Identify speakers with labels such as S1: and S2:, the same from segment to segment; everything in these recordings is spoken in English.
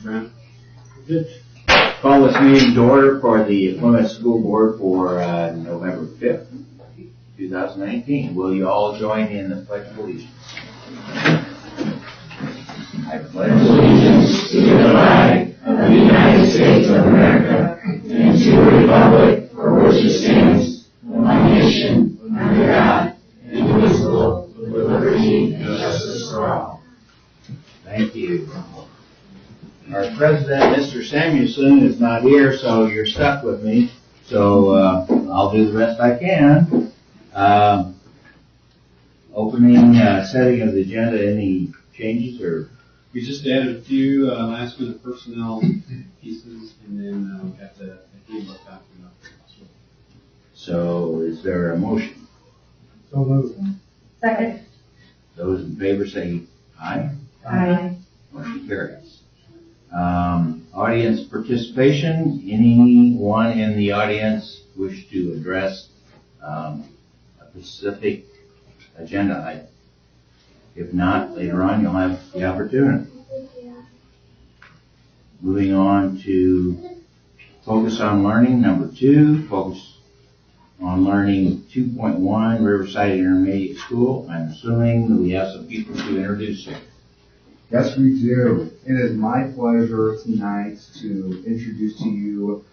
S1: Good. Call this meeting to order for the Plymouth School Board for November 5th, 2019. Will you all join in the Pledge of Allegiance? I pledge
S2: allegiance to the flag of the United States of America and to the republic for which it stands, one nation, under God, indivisible, with liberty and justice for all.
S1: Thank you. Our president, Mr. Samuelson, is not here, so you're stuck with me. So I'll do the best I can. Opening, setting of the agenda, any changes or?
S3: We just added a few last minute personnel pieces, and then we got the handbook document up.
S1: So is there a motion?
S3: So moved.
S4: Second.
S1: Those in favor say aye.
S4: Aye.
S1: Motion carries. Audience participation. Anyone in the audience wish to address a specific agenda item? If not, later on you'll have the opportunity. Moving on to focus on learning, number 2, focus on learning 2.1, Riverside Intermediate School. I'm assuming that we have some people to introduce here.
S5: Yes, we do. It is my pleasure tonight to introduce to you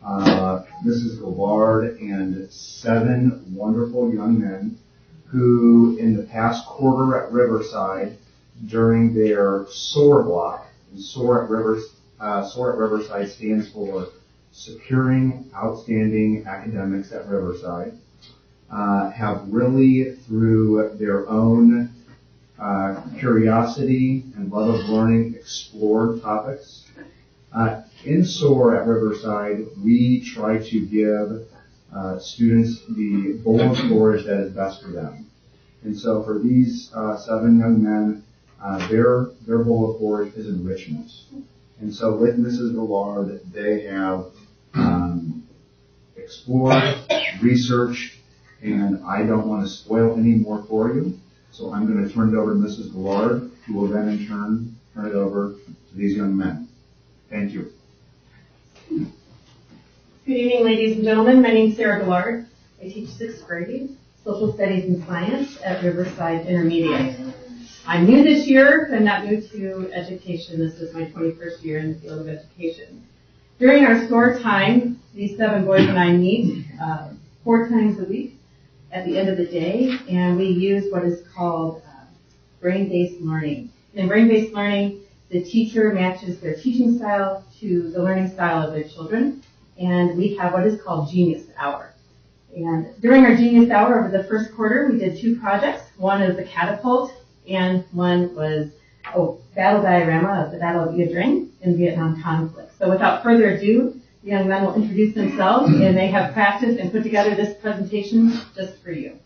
S5: Mrs. Gillard and 7 wonderful young men who, in the past quarter at Riverside, during their SOAR block, and SOAR at Riverside stands for Securing Outstanding Academics at Riverside, have really, through their own curiosity and love of learning, explored topics. In SOAR at Riverside, we try to give students the bold storage that is best for them. And so for these 7 young men, their bullet board is enrichment. And so with Mrs. Gillard, they have explored, researched, and I don't want to spoil any more for you. So I'm going to turn it over to Mrs. Gillard, who will then in turn turn it over to these young men. Thank you.
S4: Good evening, ladies and gentlemen. My name is Sarah Gillard. I teach 6th grade, Social Studies and Science at Riverside Intermediate. I'm new this year, but I'm not new to education. This is my 21st year in the field of education. During our SOAR time, these 7 boys and I meet 4 times a week at the end of the day, and we use what is called brain-based learning. In brain-based learning, the teacher matches their teaching style to the learning style of their children, and we have what is called Genius Hour. And during our Genius Hour over the first quarter, we did 2 projects. One is the catapult, and one was a battle diorama of the Battle of Ia Drang in Vietnam conflict. So without further ado, the young men will introduce themselves, and they have practiced and put together this presentation just for you.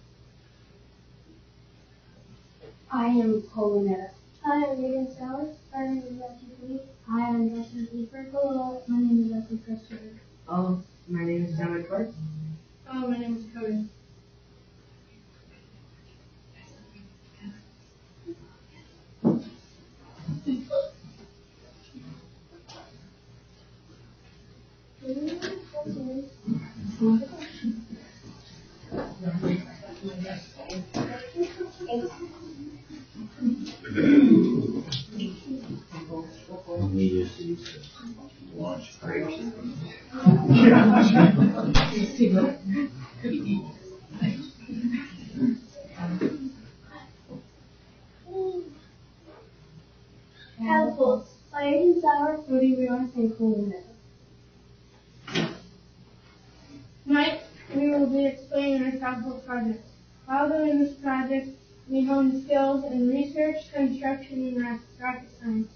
S6: I am Colin. I am Regan Salas. I am Becky Lee. I am Justin Leeper. Hello, my name is Becky Christopher.
S4: Oh, my name is John McCoy.
S6: Oh, my name is Cody.
S1: We just used to launch grapes.
S6: Catapults. By Regan Sauer, Cody Rios, and Colin. Tonight, we will be explaining our catapult project. While doing this project, we honed skills in research, construction, and rocket science.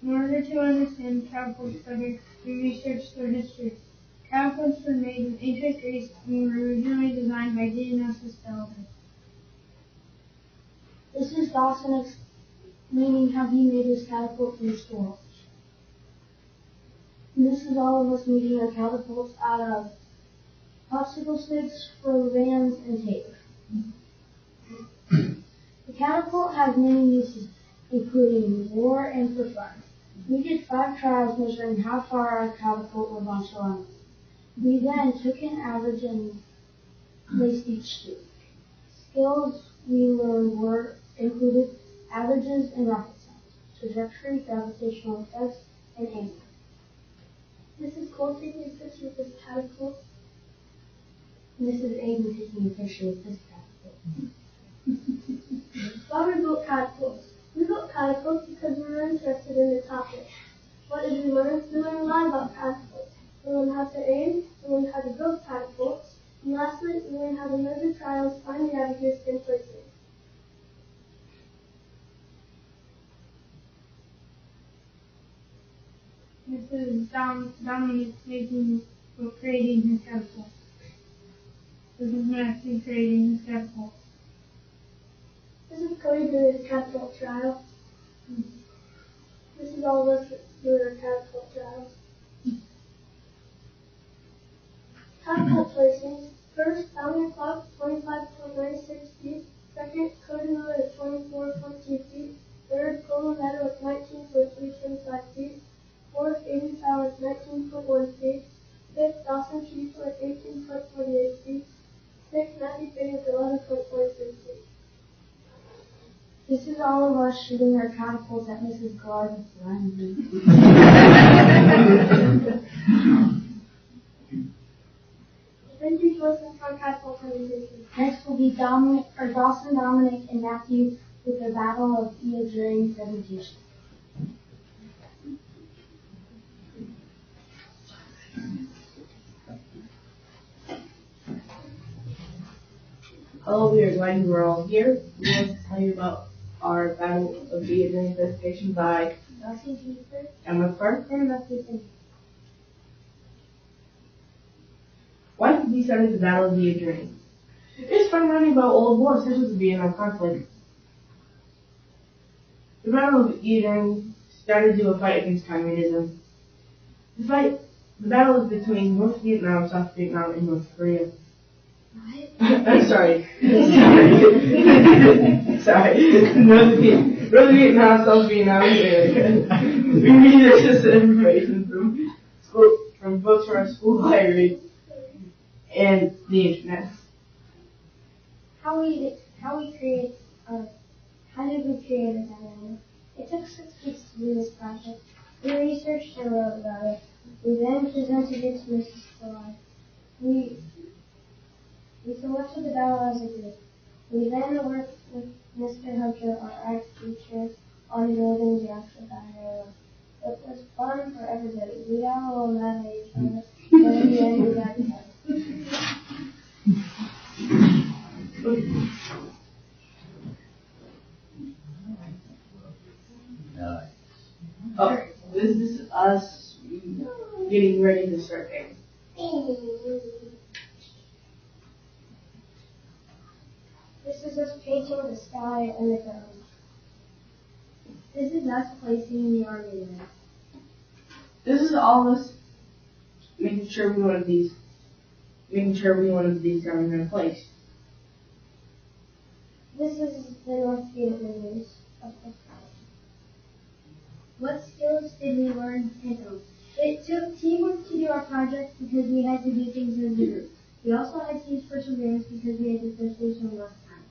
S6: In order to understand catapults better, we researched their history. Catapults were made in ancient Greece and were originally designed by Dionysius Delavan. This is Dawson explaining how he made his catapult from scratch. And this is all of us making our catapults out of popsicle sticks, rubber bands, and tape. The catapult has many uses, including war and for fun. We did 5 trials measuring how far our catapult would launch a llama. We then took an average and placed each student. Skills we learned were included averages and rocket science, trajectory, gravitational effects, and aiming. This is Cole taking a picture with this catapult. And this is Aiden taking a picture with this catapult. Why we built catapults? We built catapults because we were interested in the topic. What did we learn? We learned a lot about catapults. We learned how to aim, we learned how to build catapults, and lastly, we learned how to measure trials, find the averages, and place it. This is Dominic making or creating his catapult. This is Maxie creating his catapult. This is Cody doing his catapult trial. This is all of us doing our catapult trials. Catapult placings. First, Dominic Clark, 25.96 feet. Second, Cody Miller at 24.2 feet. Third, Coleman Meadow at 19.375 feet. Fourth, Aiden Fowler at 19.1 feet. Fifth, Dawson Schieffer at 18.48 feet. Sixth, Matthew Finn at 11.43 feet. This is all of us shooting our catapults at Mrs. Gardner's line. Thank you for listening to our catapult presentation. Next will be Dawson, Dominic, and Matthew with the Battle of Eodring presentation.
S7: Hello, we are glad you are all here. We want to tell you about our Battle of the Eodring presentation by
S6: Dawson Schieffer
S7: Emma Clark.
S6: and Matthew Finn.
S7: Why did we start the Battle of the Eodring? It's fun learning about old wars such as the Vietnam conflict. The Battle of Eodring started to a fight against communism. The battle was between North Vietnam, South Vietnam, and North Korea. I'm sorry. Sorry. North Vietnam, South Vietnam, and we researched this information from books from our school library and the internet.
S6: How did we create a battle? It took 6 weeks to do this project. We researched and wrote about it. We then presented it to Mrs. Fry. We selected the battle as a group. We then worked with Mr. Hunter, our art teacher, on building the actual battle. It was fun for everybody. We got a little mad at each other, but in the end we got it
S1: Nice.
S7: Oh, this is us getting ready to start aiming.
S6: This is us painting the sky and the ground. This is us placing the army line.
S7: This is all of us making sure every one of these are in their place.
S6: This is the North Vietnamese of the college. What skills did we learn and own? It took teamwork to do our project because we had to do things as a group. We also had to use perseverance because we had to pursue some rough times.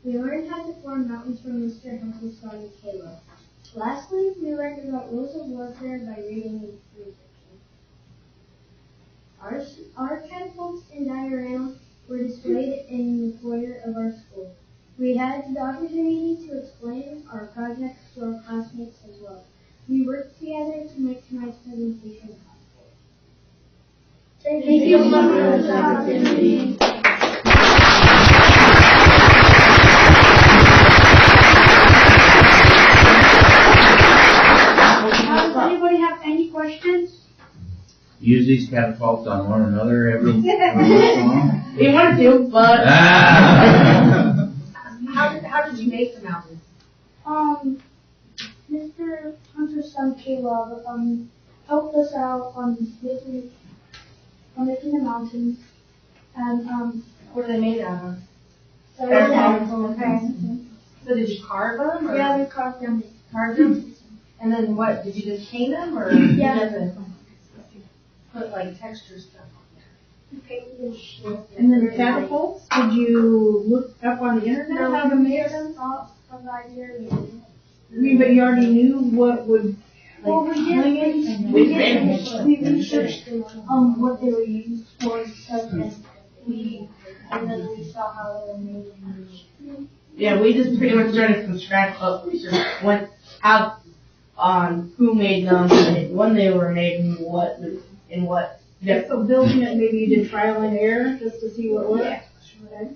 S6: We learned how to form mountains from Mr. Hunter's son, Caleb. Lastly, we learned about rules of warfare by reading and researching. Our catapults and dioramas were displayed in the foyer of our school. We had the opportunity to explain our projects to our classmates as well. We worked together to make tonight's presentation possible. Thank you so much for this opportunity. Does anybody have any questions?
S1: Use these catapults on one another every once in a while.
S7: We wanted to, but
S4: How did you make the mountain?
S6: Mr. Hunter's son Caleb helped us out on making the mountains, and
S4: What are they made out of?
S6: so
S4: Paraffin.
S6: paraffin.
S4: So did you carve them? Or
S6: Yeah, we carved them.
S4: Carved them?
S8: And then what, did you just paint them or?
S6: Yeah.
S8: Put like texture stuff on
S4: And then catapults, did you look up on the internet how to make them?
S6: Of the idea.
S4: I mean, but you already knew what would,
S6: Well,
S4: like,
S6: we
S4: hang
S6: did,
S4: it?
S6: we researched, what they were used for and stuff, and then we saw how they were made.
S7: Yeah, we just pretty much started from scratch up research. Went out on who made them, and when they were made, and what.
S4: Yeah, so building it, maybe you did trial and error just to see what worked? Okay.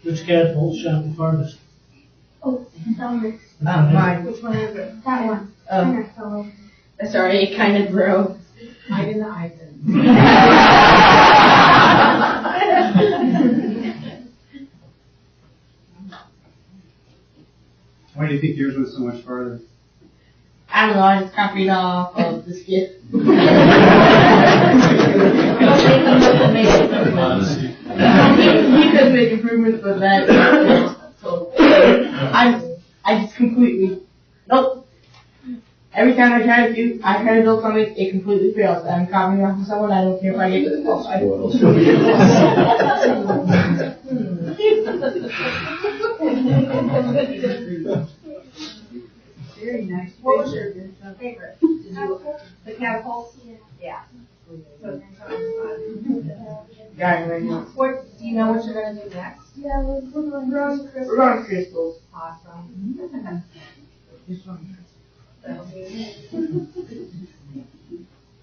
S9: Which catapult shot the farthest?
S6: Oh, sorry.
S7: Mine.
S6: Which one is it? That one.
S7: Oh, sorry, it kind of broke.
S8: I didn't, I didn't.
S3: Why do you think yours was so much farther?
S7: I don't know, I just copied off of the skit. He could make improvements, but that. So, I just completely. Nope. Every time I try to build something, it completely fails. I'm copying off of someone, I don't care if I get this close.
S8: Very nice. What was your favorite? Did you, the catapults? Yeah. So, what, do you know what you're gonna do next?
S6: Yeah, we're going to
S7: We're going crystals.
S8: Awesome.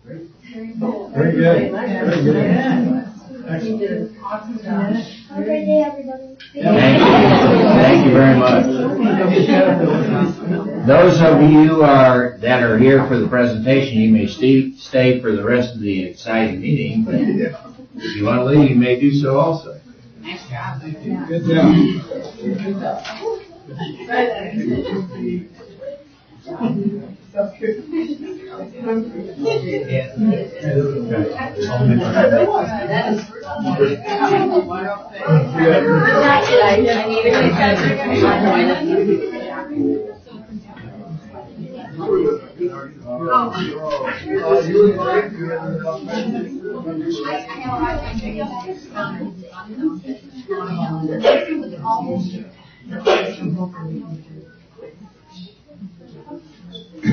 S5: Very good.
S8: Very
S5: Very good.
S8: Yeah. You did an awesome job.
S6: Have a great day, everybody.
S1: Thank you very much. Those of you that are here for the presentation, you may stay for the rest of the exciting meeting, but if you want to leave, you may do so also.
S8: Nice job.
S5: Good job.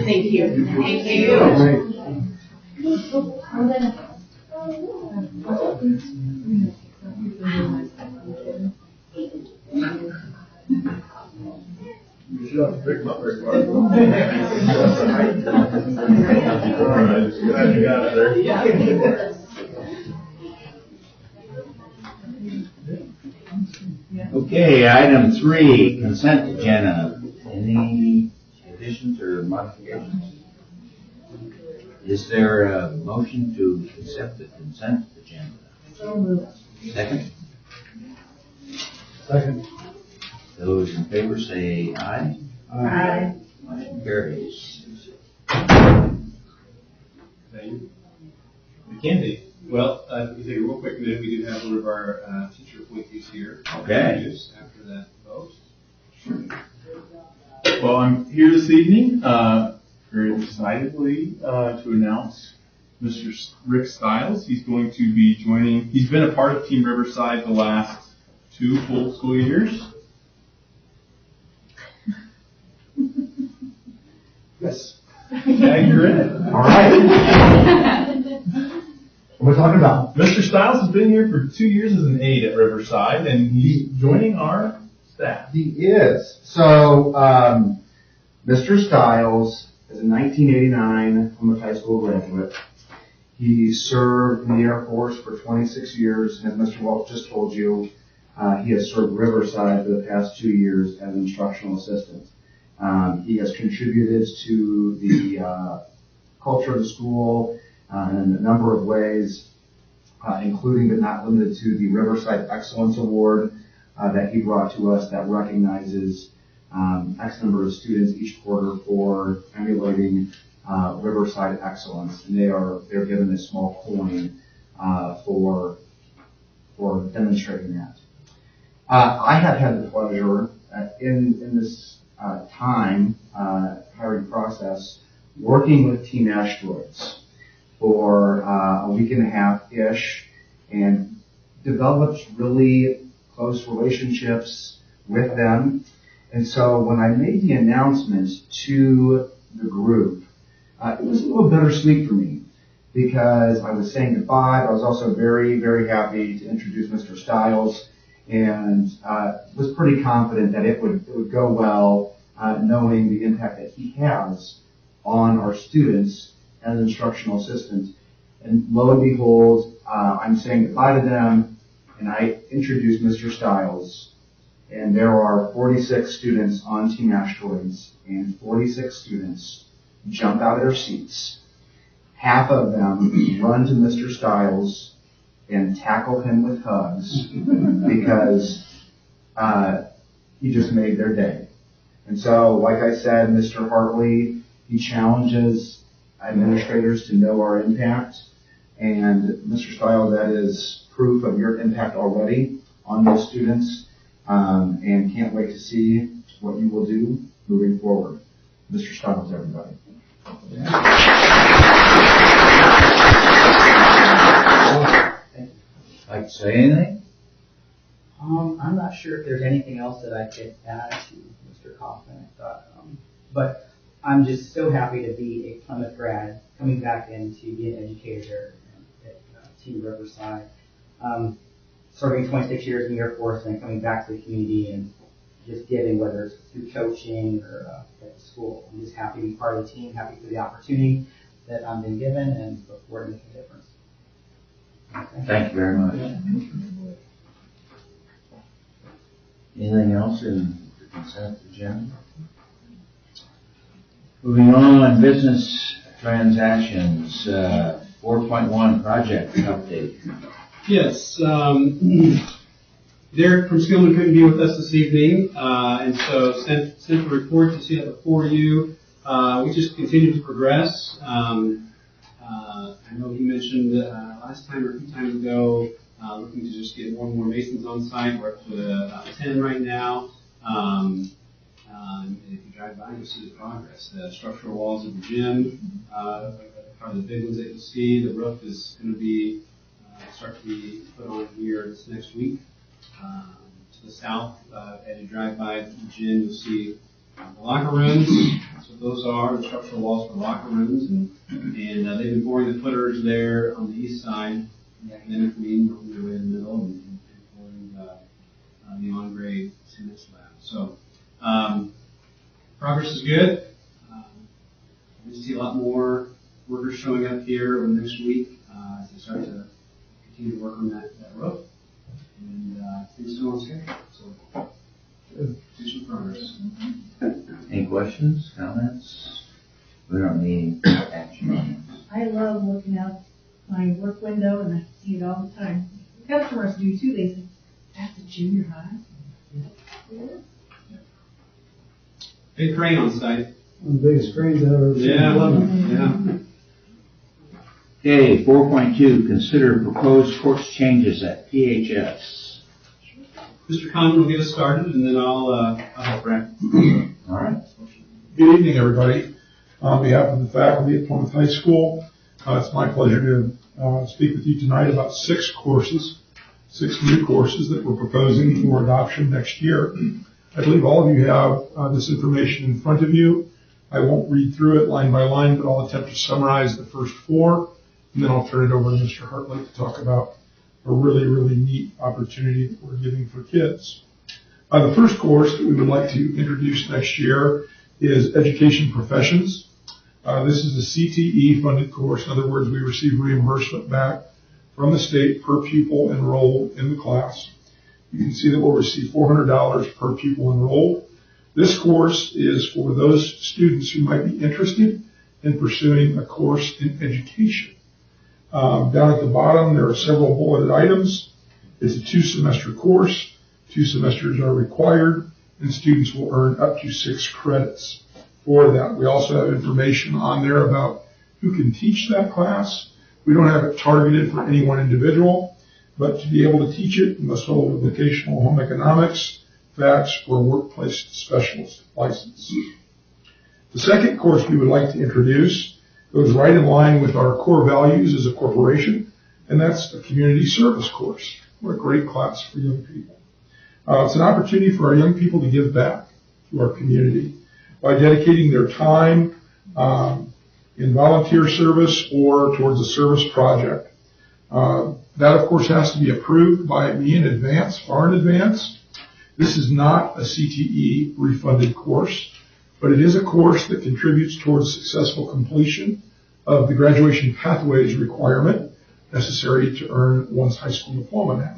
S7: Thank you.
S8: Thank you.
S5: You should have to pick them up very far. All right, glad you got it there.
S1: Okay, item 3, consent agenda. Any additions or modifications? Is there a motion to accept the consent agenda?
S8: So moved.
S1: Second?
S5: Second.
S1: Those in favor say aye.
S8: Aye.
S1: Motion carries.
S3: Thank you. Mackenzie. Well, if we take a real quick minute, we do have one of our teacher appointees here.
S1: Okay.
S3: After that vote.
S10: Well, I'm here this evening, very excitedly, to announce Mr. Rick Stiles. He's going to be joining, he's been a part of Team Riverside the last 2 full school years.
S5: Yes.
S10: Yeah, you're in it.
S5: All right. What are we talking about?
S10: Mr. Stiles has been here for 2 years as an aide at Riverside, and he's joining our staff.
S5: He is. So, Mr. Stiles is a 1989 Plymouth High School graduate. He served in the Air Force for 26 years, and as Mr. Welch just told you, he has served Riverside for the past 2 years as an instructional assistant. He has contributed to the culture of the school in a number of ways, including but not limited to the Riverside Excellence Award that he brought to us that recognizes X number of students each quarter for emulating Riverside excellence, and they're given a small coin for demonstrating that. I have had the pleasure in this time, hiring process, working with Team Asteroids for a week and a half-ish, and developed really close relationships with them. And so when I made the announcement to the group, it was a little bittersweet for me because I was saying goodbye. I was also very, very happy to introduce Mr. Stiles, and was pretty confident that it would go well, knowing the impact that he has on our students as an instructional assistant. And lo and behold, I'm saying goodbye to them, and I introduce Mr. Stiles, and there are 46 students on Team Asteroids, and 46 students jump out of their seats. Half of them run to Mr. Stiles and tackle him with hugs because he just made their day. And so, like I said, Mr. Hartley, he challenges administrators to know our impact. And Mr. Stiles, that is proof of your impact already on those students, and can't wait to see what you will do moving forward. Mr. Stiles, everybody.
S1: Like to say anything?
S11: I'm not sure if there's anything else that I could add to Mr. Kaufman. I thought, but I'm just so happy to be a Plymouth grad coming back in to be an educator at Team Riverside. Serving 26 years in the Air Force and coming back to the community and just giving, whether it's through coaching or at the school. I'm just happy to be part of the team, happy for the opportunity that I've been given, and look forward to making a difference.
S1: Thank you very much. Anything else in the consent agenda? Moving on, business transactions, 4.1 project update.
S3: Yes, Derek from Skillman couldn't be with us this evening, and so sent a report to see that before you. We just continue to progress. I know he mentioned last time or a few times ago, looking to just get more and more masons on site. We're up to about 10 right now. And if you drive by, you'll see the progress. The structural walls of the gym are the big ones that you'll see. The roof is going to be start to be put on here this next week. To the south, as you drive by the gym, you'll see the locker rooms. That's what those are, the structural walls for locker rooms. And they've been pouring the footers there on the east side, and then working their way in the middle and pouring the on-grade cement slab. So progress is good. We see a lot more workers showing up here over the next week as they start to continue to work on that roof, and things still on schedule. So, do some progress.
S1: Any questions, comments? We don't need action.
S8: I love looking out my work window and I see it all the time. Customers do too. They say, "That's a junior high."
S3: Big crane on site.
S9: One of the biggest cranes I've ever seen.
S3: Yeah.
S1: Okay, 4.2, consider proposed course changes at PHS.
S3: Mr. Conlon will get us started, and then I'll help Brent.
S1: All right.
S12: Good evening, everybody. On behalf of the faculty at Plymouth High School, it's my pleasure to speak with you tonight about 6 new courses that we're proposing for adoption next year. I believe all of you have this information in front of you. I won't read through it line by line, but I'll attempt to summarize the first 4, and then I'll turn it over to Mr. Hartley to talk about a really, really neat opportunity that we're giving for kids. The first course that we would like to introduce next year is Education Professions. This is a CTE-funded course. In other words, we receive reimbursement back from the state per pupil enrolled in the class. You can see that we'll receive $400 per pupil enrolled. This course is for those students who might be interested in pursuing a course in education. Down at the bottom, there are several bulleted items. It's a 2-semester course. 2 semesters are required, and students will earn up to 6 credits for that. We also have information on there about who can teach that class. We don't have it targeted for any one individual, but to be able to teach it, you must hold a vocational home economics FACS, or Workplace Specialist license. The second course we would like to introduce goes right in line with our core values as a corporation, and that's the community service course. What a great class for young people. It's an opportunity for our young people to give back to our community by dedicating their time in volunteer service or towards a service project. That, of course, has to be approved by me in advance, far in advance. This is not a CTE refunded course, but it is a course that contributes towards successful completion of the graduation pathways requirement necessary to earn one's high school diploma now.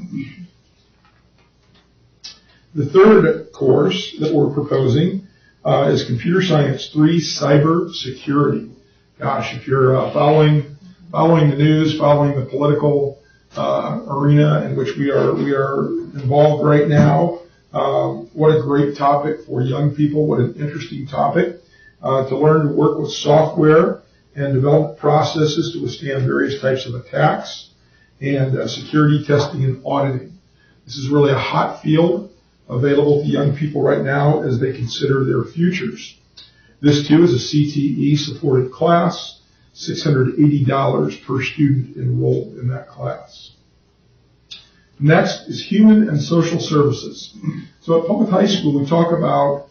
S12: The third course that we're proposing is Computer Science 3 Cyber Security. Gosh, if you're following the news, following the political arena in which we are involved right now, what a great topic for young people. What an interesting topic to learn to work with software and develop processes to withstand various types of attacks and security testing and auditing. This is really a hot field available to young people right now as they consider their futures. This too is a CTE supported class, $680 per student enrolled in that class. Next is human and social services. So at public high school, we talk about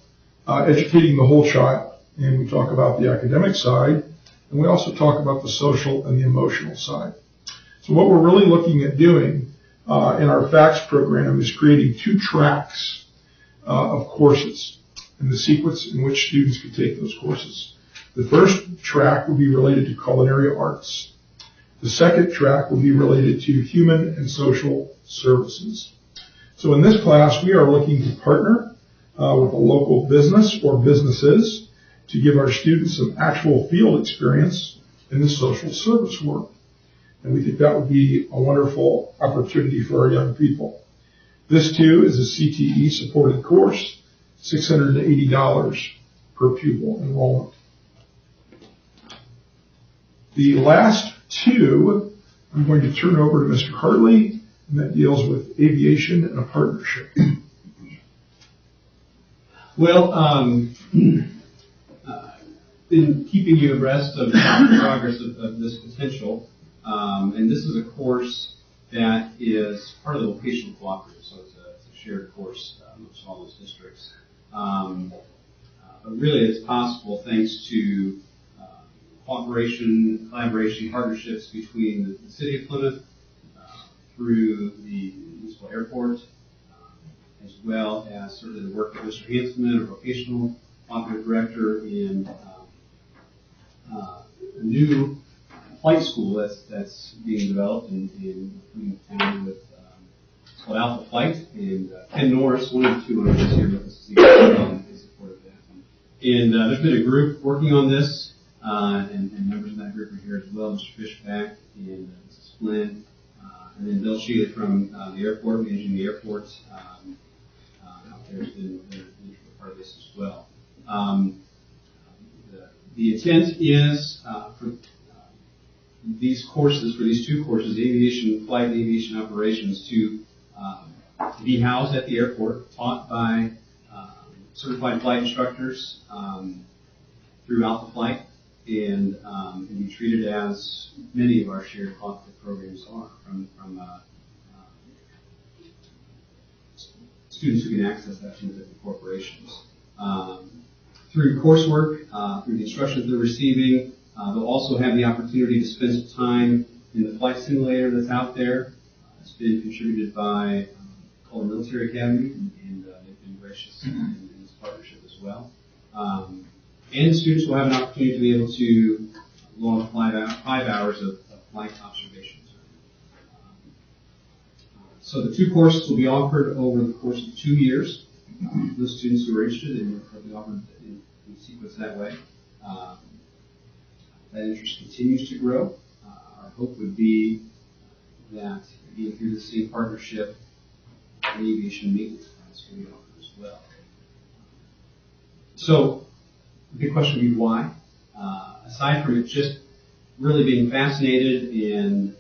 S12: educating the whole child, and we talk about the academic side, and we also talk about the social and the emotional side. So what we're really looking at doing in our FACS program is creating 2 tracks of courses and the sequence in which students can take those courses. The first track will be related to culinary arts. The second track will be related to human and social services. So in this class, we are looking to partner with a local business or businesses to give our students some actual field experience in the social service work. And we think that would be a wonderful opportunity for our young people. This too is a CTE supported course, $680 per pupil enrollment. The last 2, I'm going to turn over to Mr. Hartley, and that deals with aviation and a partnership.
S3: Well, in keeping you abreast of the progress of this potential, and this is a course that is part of the vocational cooperative, so it's a shared course amongst all those districts. But really it's possible thanks to cooperation, collaboration, partnerships between the city of Plymouth through the municipal airport, as well as sort of the work of Mr. Hanselman, our vocational cooperative director, in a new flight school that's being developed in town with it's called Alpha Flight, and Ken Norris, one of the 2 owners here with us, in support of that. And there's been a group working on this, and members of that group are here as well, Mr. Fishback and Mrs. Flynn, and then Bill Shealy from the airport, managing the airport out there has been part of this as well. The intent is for these courses, for these 2 courses, aviation flight and aviation operations, to be housed at the airport, taught by certified flight instructors through Alpha Flight, and be treated as many of our shared cooperative programs are, from students who can access that from different corporations. Through coursework, through the instructions they're receiving, they'll also have the opportunity to spend some time in the flight simulator that's out there. It's been contributed by Color Military Academy, and they've been gracious in this partnership as well. And the students will have an opportunity to be able to go on 5 hours of flight observations. So the 2 courses will be offered over the course of 2 years. Those students who are interested in will be offered in sequence that way. That interest continues to grow. Our hope would be that, again, through the same partnership, the aviation maintenance class will be offered as well. So, the big question would be why? Aside from it just really being fascinating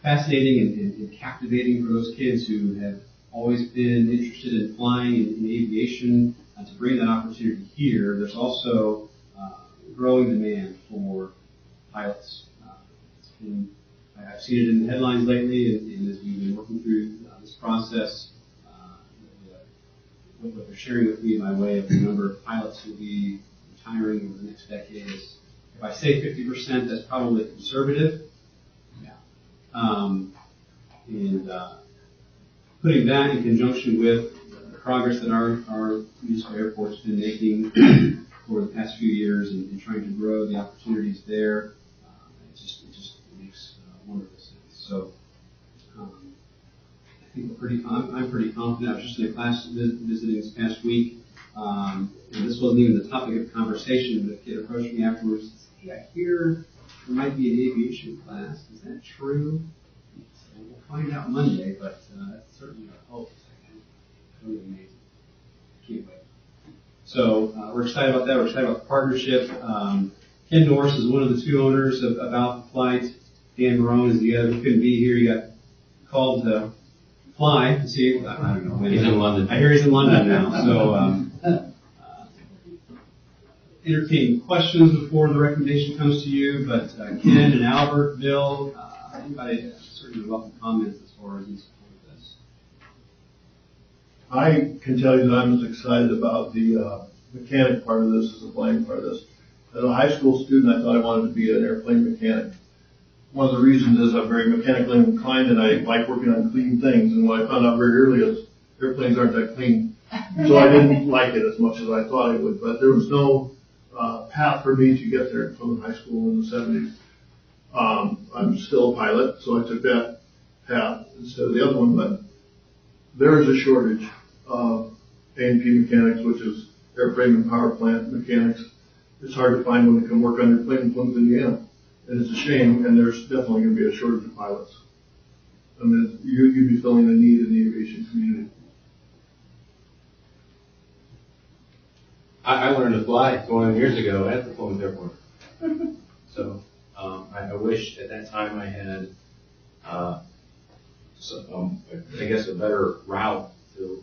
S3: and captivating for those kids who have always been interested in flying and in aviation, to bring that opportunity here. There's also growing demand for pilots. I've seen it in the headlines lately, and as we've been working through this process, what they're sharing with me by way of the number of pilots who will be retiring over the next decade is, if I say 50%, that's probably conservative. Yeah. Putting that in conjunction with the progress that our municipal airport's been making for the past few years and trying to grow the opportunities there, it just makes wonderful sense. So I think I'm pretty confident. I was just in a class visiting this past week, and this wasn't even the topic of conversation, but a kid approached me afterwards and said, "Hey, I hear there might be an aviation class. Is that true?" So we'll find out Monday, but that's certainly our hope. It's really amazing. Can't wait. So we're excited about that. We're excited about the partnership. Ken Norris is one of the two owners of About the Flight. Dan Marone is the other. He couldn't be here. He got called to fly to see. I don't know when.
S1: He's in London.
S3: I hear he's in London now. So entertain questions before the recommendation comes to you. But Ken and Albert, Bill, anybody certainly welcome comments as far as in support of this.
S9: I can tell you that I'm as excited about the mechanic part of this as the flying part of this. As a high school student, I thought I wanted to be an airplane mechanic. One of the reasons is I'm very mechanically inclined and I like working on clean things. And what I found out very early is airplanes aren't that clean. So I didn't like it as much as I thought I would. But there was no path for me to get there from high school in the 70s. I'm still a pilot, so I took that path instead of the other one. But there is a shortage of A&P mechanics, which is airframe and power plant mechanics. It's hard to find when they come work on your plane in Plymouth, Indiana. And it's a shame, and there's definitely going to be a shortage of pilots. I mean, you'd be filling a need in the aviation community.
S13: I learned to fly 20 years ago at the Plymouth Airport. So I wish at that time I had, I guess, a better route to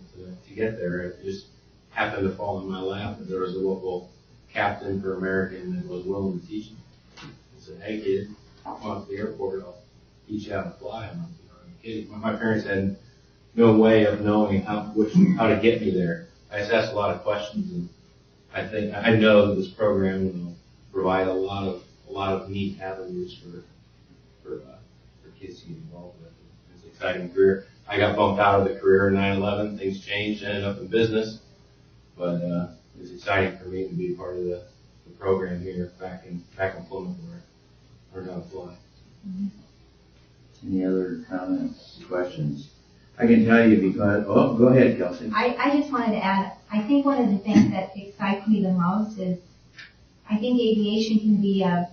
S13: get there. It just happened to fall in my lap, and there was a local captain for American that was willing to teach me. He said, "Hey kid, come on to the airport, I'll teach you how to fly." I'm like, "Are you kidding?" My parents had no way of knowing how to get me there. I just asked a lot of questions, and I know that this program will provide a lot of neat avenues for kids to get involved with. It's an exciting career. I got bumped out of the career in 9/11. Things changed, ended up in business, but it was exciting for me to be part of the program here back in Plymouth where I learned how to fly.
S1: Any other comments, questions? I can tell you because, go ahead, Kelsey.
S14: I just wanted to add, I think one of the things that excites me the most is I think aviation can be a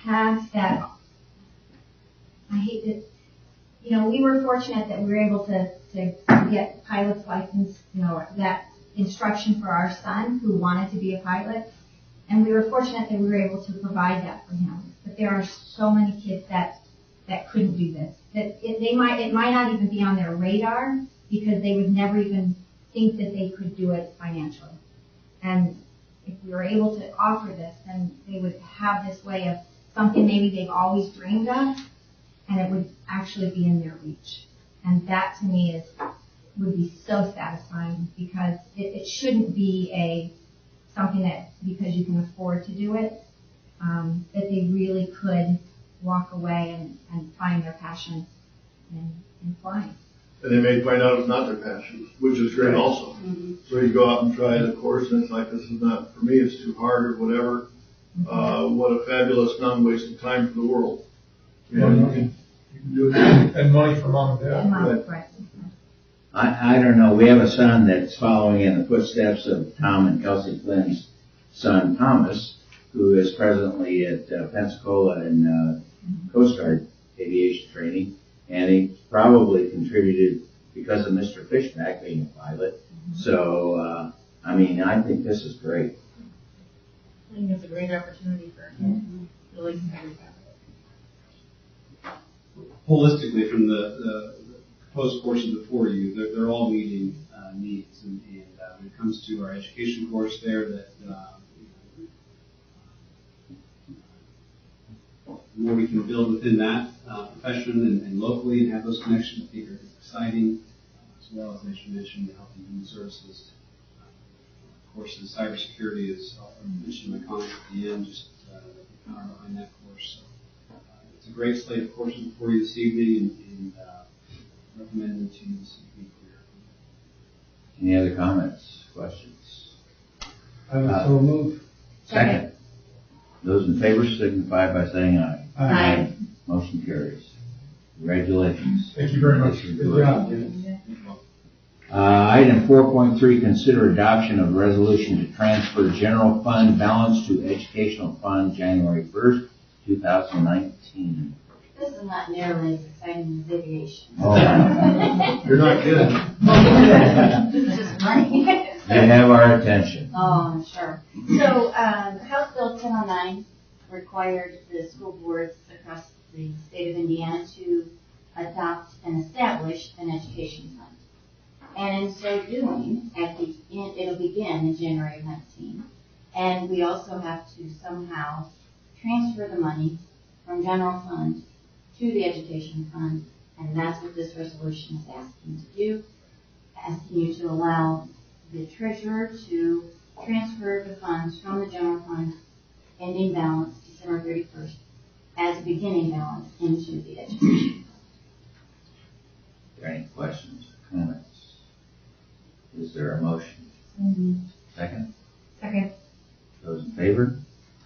S14: path that, I hate to, we were fortunate that we were able to get pilot's license, that instruction for our son who wanted to be a pilot. And we were fortunate that we were able to provide that for him. But there are so many kids that couldn't do this. That it might not even be on their radar because they would never even think that they could do it financially. And if we were able to offer this, then they would have this way of something maybe they've always dreamed of, and it would actually be in their reach. And that to me would be so satisfying because it shouldn't be something that because you can afford to do it, that they really could walk away and find their passion in flying.
S9: And they may find out it's not their passion, which is great also. Mm-hmm. So you go out and try the course and it's like, this is not for me, it's too hard or whatever. Mm-hmm. What a fabulous non-wasted time for the world. You can do it.
S12: And money for mom and dad.
S14: Right.
S1: I don't know. We have a son that's following in the footsteps of Tom and Kelsey Flynn's son, Thomas, who is presently at Pensacola in Coast Guard aviation training. And he probably contributed because of Mr. Fishback being a pilot. Mm-hmm. So, I think this is great.
S8: I think it's a great opportunity for really everybody.
S3: Holistically, from the proposed courses before you, they're all meeting needs. And when it comes to our education course there, that the more we can build within that profession and locally and have those connections, I think are exciting, as well as you mentioned, the health and human services courses. Cybersecurity is, I mentioned in my comment at the end, just the power behind that course. So, it's a great slate of courses before you this evening, and recommend them to you this evening for your.
S1: Any other comments, questions?
S2: I will so move.
S1: Second. Those in favor signify by saying aye.
S2: Aye.
S1: Motion carries. Congratulations.
S12: Thank you very much.
S2: Good job, Jim.
S1: Item 4.3, consider adoption of resolution to transfer general fund balance to educational fund January 1st, 2019.
S14: This is not nearly as exciting as aviation.
S1: Oh.
S9: You're not kidding.
S14: This is just money.
S1: You have our attention.
S14: Oh, I'm sure. So, House Bill 1009 required the school boards across the state of Indiana to adopt and establish an education fund. And in so doing, it'll begin in January of 19. And we also have to somehow transfer the money from general fund to the education fund. And that's what this resolution is asking to do, asking you to allow the treasurer to transfer the funds from the general fund ending balance December 31st as a beginning balance into the education fund.
S1: Are there any questions or comments? Is there a motion?
S14: Mm-hmm.
S1: Second?
S4: Second.
S1: Those in favor?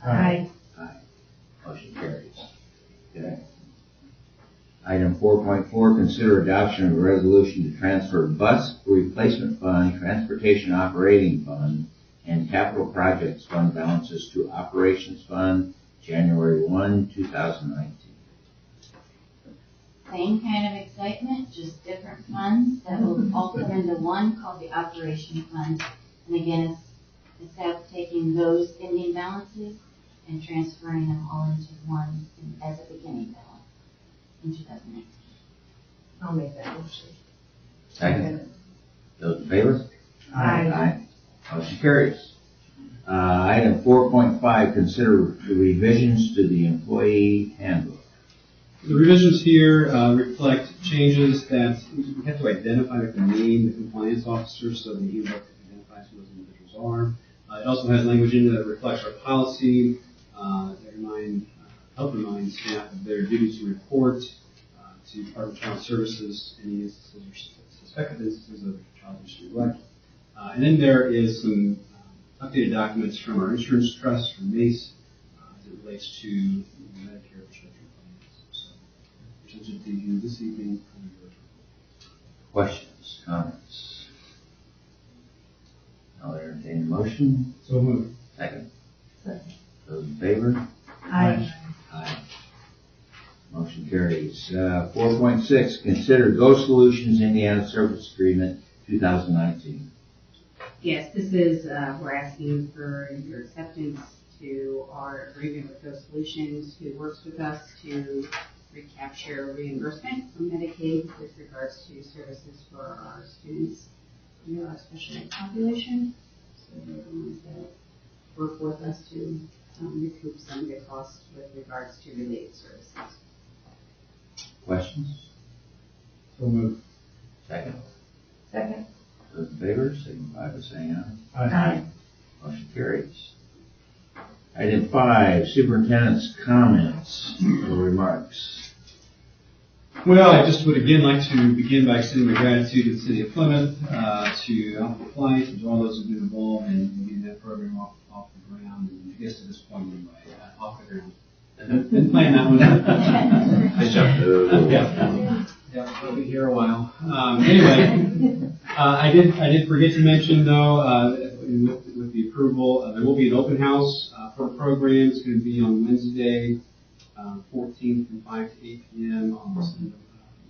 S4: Aye.
S1: Aye. Motion carries. Okay. Item 4.4, consider adoption of a resolution to transfer bus replacement fund, transportation operating fund, and capital projects fund balances to operations fund January 1, 2019.
S14: Same kind of excitement, just different funds that will all come into one called the operation fund. And again, it's about taking those ending balances and transferring them all into one as a beginning balance in 2019.
S8: I'll make that motion.
S1: Second. Those in favor?
S8: Aye.
S1: Aye. Motion carries. Item 4.5, consider the revisions to the employee handbook.
S3: The revisions here reflect changes that we have to identify with the name, the compliance officer, so the handbook identifies who those individuals are. It also has language in there that reflects our policy, that help remind staff of their duty to report to Department of Child Services any instances or suspected instances of child abuse or neglect. And then there is some updated documents from our insurance trust, from MACE, as it relates to Medicare prescription plans. So, presented to you this evening.
S1: Questions, comments? I'll entertain a motion.
S3: So moved.
S1: Second. Those in favor?
S8: Aye.
S1: Aye. Motion carries. 4.6, consider Go Solutions Indiana Service Agreement 2019.
S15: Yes, this is, we're asking for your acceptance to our agreement with Go Solutions, who works with us to recapture reimbursement from Medicaid with regards to services for our students in our special ed population. So they're the ones that work with us to recoup some of the costs with regards to related services.
S1: Questions?
S3: So moved.
S1: Second.
S8: Second.
S1: Those in favor, signify by saying aye.
S8: Aye.
S1: Motion carries. Item 5, superintendent's comments or remarks.
S3: Well, I just would again like to begin by extending my gratitude to the City of Plymouth, to Alpha Flight, and to all those who have been involved in getting that program off the ground, and I guess to this point anyway, off the ground. Been playing that one. Yeah, we'll be here a while. Anyway, I did forget to mention though, with the approval, there will be an open house for the program. It's going to be on Wednesday, 14th from 5 to 8 p.m. I'll send a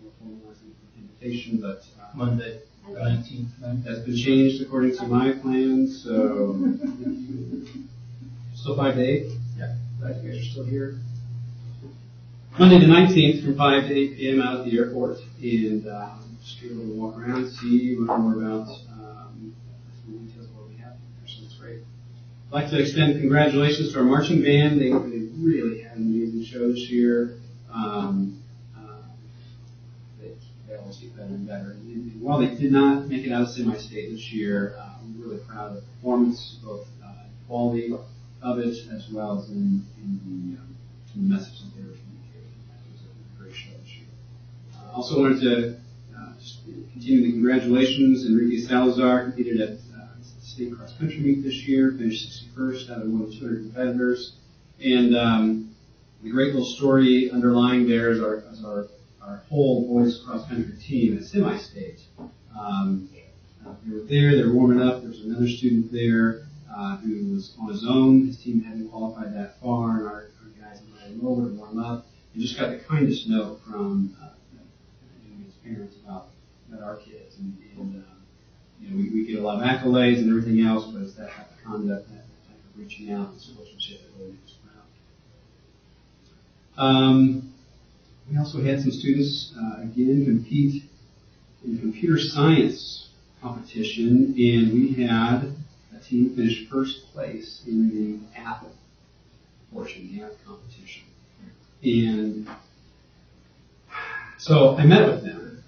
S3: more formalized invitation, but
S2: Monday, 19th.
S3: That's been changed according to my plans, so still 5 to 8?
S2: Yeah.
S3: Glad you guys are still here. Monday the 19th from 5 to 8 p.m. out at the airport, and just be able to walk around, see, learn more about some details of what we have here. So it's great. I'd like to extend congratulations to our marching band. They really had an amazing show this year. They always get better and better. And while they did not make it out of semi-state this year, I'm really proud of the performance, both quality of it as well as in the message that they were communicating. It was a great show this year. Also wanted to just continue the congratulations. Enrique Salazar competed at the state cross country meet this year, finished 61st out of more than 200 competitors. And the great little story underlying there is our whole boys cross country team at semi-state. They were there, they were warming up. There was another student there who was on his own. His team hadn't qualified that far, and our guys invited him over to warm up. And just got the kindest note from his parents about our kids. And we get a lot of accolades and everything else, but it's that type of conduct, that type of reaching out and sportsmanship that really makes us proud. We also had some students, again, compete in computer science competition, and we had a team finish first place in the app portion, the app competition. And so I met with them,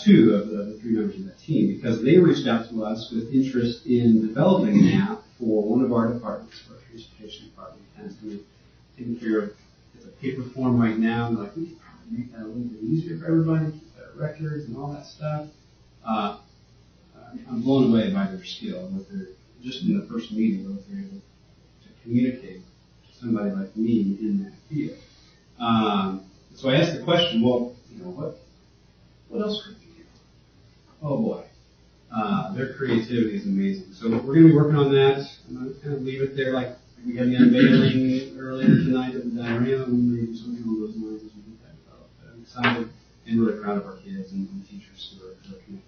S3: two of the three members of that team, because they reached out to us with interest in developing an app for one of our departments, for our transportation department. And so we're taking care of it's a paper form right now, and like, we could probably make that a little bit easier for everybody, keep better records and all that stuff. I'm blown away by their skill, what they're, just in the first meeting, what they're able to communicate to somebody like me in that field. So I asked the question, well, what else could we do? Oh boy, their creativity is amazing. So we're going to be working on that. I'm going to kind of leave it there. Like we had the unveiling earlier tonight of the diorama. We may do something along those lines as we get that developed. But I'm excited and really proud of our kids and the teachers who are connected.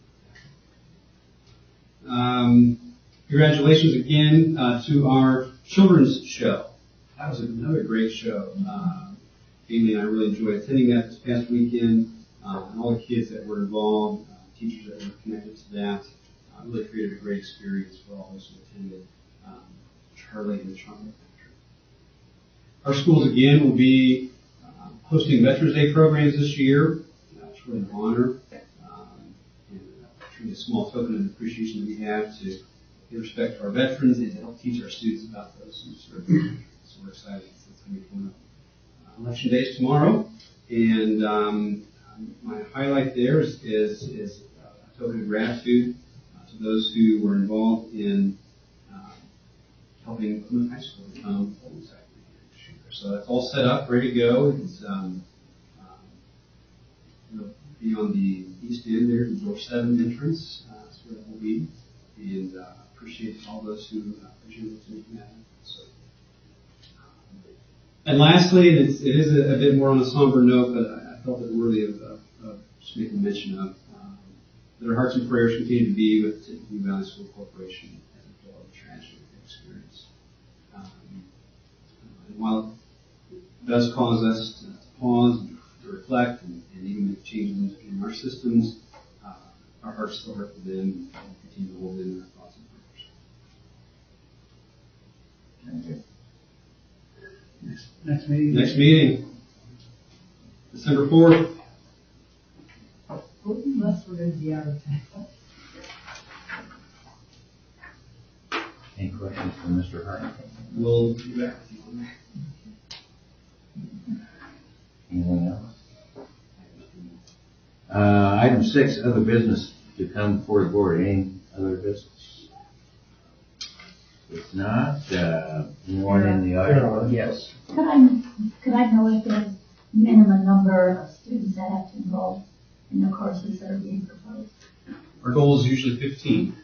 S3: Congratulations again to our children's show. That was another great show. Amy and I really enjoyed attending that this past weekend. And all the kids that were involved, teachers that were connected to that, really created a great experience for all those who attended Charlie and the Chocolate Factory. Our schools again will be hosting Veterans Day programs this year. It's really an honor. A small token of appreciation that we have to give respect to our veterans and to help teach our students about those who served. So we're excited. It's going to be coming up. Election Day is tomorrow, and my highlight there is a token of gratitude to those who were involved in helping Plymouth High School become polling site this year. So that's all set up, ready to go. It's be on the east end there, the door 7 entrance. That's where it will be. And appreciate all those who contributed to making that happen. So, and lastly, it is a bit more on a somber note, but I felt it worthy of just making mention of that our hearts and prayers continue to be with the New Valley School Corporation as a result of the tragedy they experienced. And while it does cause us to pause and to reflect and even make changes in our systems, our hearts still hurt for them and continue to hold in our thoughts and prayers.
S1: Thank you.
S11: Next meeting.
S3: Next meeting, December 4th.
S8: Unless we're going to be out of time.
S1: Any questions for Mr. Hart?
S3: We'll be back with you on that.
S1: Anything else? Item 6, other business to come before the board. Any other business? If not, anyone in the audience? Yes.
S2: Could I know if there's minimum number of students that have to enroll in the courses that are being proposed?
S3: Our goal is usually 15.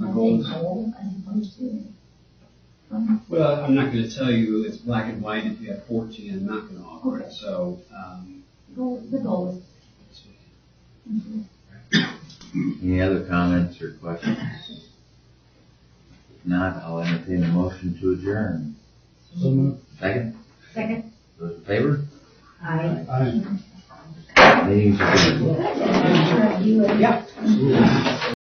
S3: Our goal is,
S2: As opposed to,
S3: well, I'm not going to tell you it's black and white. If you have 14, I'm not going to offer it. So,
S2: the goal is.
S1: Any other comments or questions? If not, I'll entertain a motion to adjourn. Second?
S2: Second.
S1: Those in favor?
S2: Aye.
S3: Aye.
S1: Meeting's adjourned.
S11: Yeah.